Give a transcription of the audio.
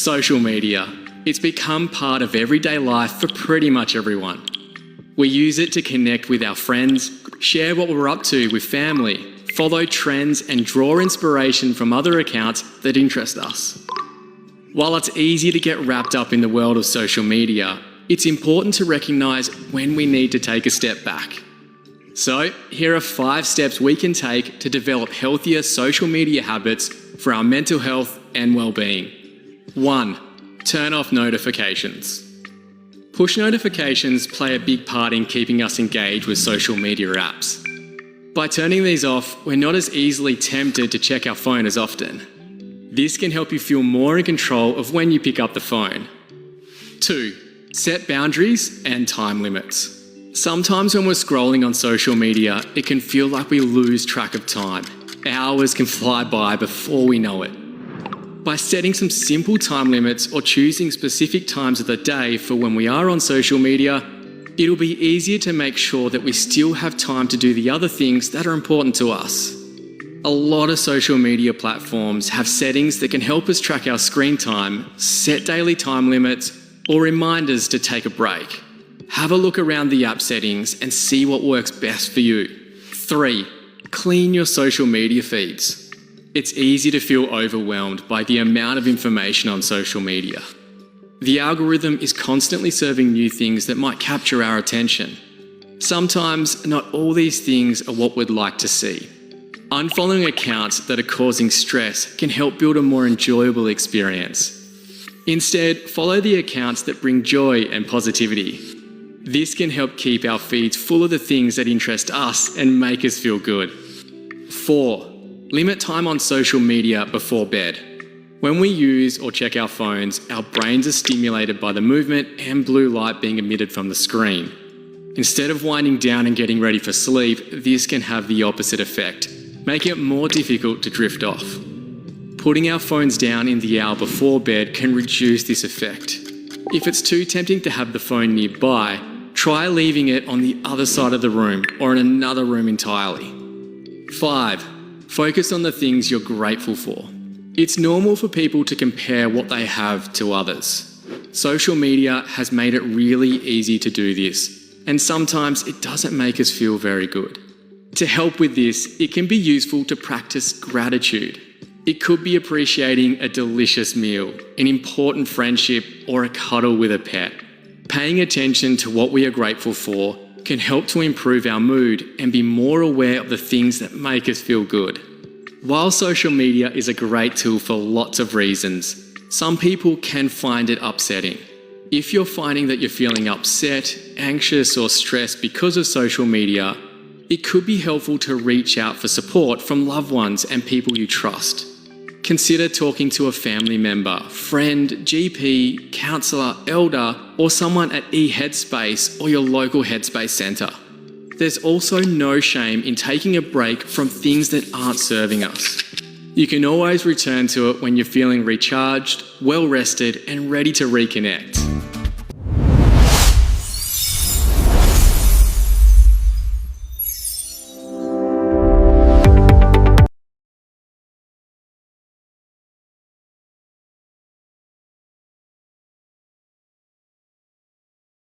Social media. It's become part of everyday life for pretty much everyone. We use it to connect with our friends, share what we're up to with family, follow trends and draw inspiration from other accounts that interest us. While it's easy to get wrapped up in the world of social media, it's important to recognise when we need to take a step back. So, here are 5 steps we can take to develop healthier social media habits for our mental health and well-being. 1. Turn off notifications. Push notifications play a big part in keeping us engaged with social media apps. By turning these off, we're not as easily tempted to check our phone as often. This can help you feel more in control of when you pick up the phone. 2. Set boundaries and time limits. Sometimes when we're scrolling on social media, it can feel like we lose track of time. Hours can fly by before we know it. By setting some simple time limits or choosing specific times of the day for when we are on social media, it'll be easier to make sure that we still have time to do the other things that are important to us. A lot of social media platforms have settings that can help us track our screen time, set daily time limits, or reminders to take a break. Have a look around the app settings and see what works best for you. 3. Clean your social media feeds. It's easy to feel overwhelmed by the amount of information on social media. The algorithm is constantly serving new things that might capture our attention. Sometimes, not all these things are what we'd like to see. Unfollowing accounts that are causing stress can help build a more enjoyable experience. Instead, follow the accounts that bring joy and positivity. This can help keep our feeds full of the things that interest us and make us feel good. 4. Limit time on social media before bed. When we use or check our phones, our brains are stimulated by the movement and blue light being emitted from the screen. Instead of winding down and getting ready for sleep, this can have the opposite effect, making it more difficult to drift off. Putting our phones down in the hour before bed can reduce this effect. If it's too tempting to have the phone nearby, try leaving it on the other side of the room or in another room entirely. 5. Focus on the things you're grateful for. It's normal for people to compare what they have to others. Social media has made it really easy to do this, and sometimes it doesn't make us feel very good. To help with this, it can be useful to practice gratitude. It could be appreciating a delicious meal, an important friendship, or a cuddle with a pet. Paying attention to what we are grateful for can help to improve our mood and be more aware of the things that make us feel good. While social media is a great tool for lots of reasons, some people can find it upsetting. If you're finding that you're feeling upset, anxious, or stressed because of social media, it could be helpful to reach out for support from loved ones and people you trust. Consider talking to a family member, friend, GP, counsellor, elder, or someone at eHeadspace or your local Headspace centre. There's also no shame in taking a break from things that aren't serving us. You can always return to it when you're feeling recharged, well rested, and ready to reconnect.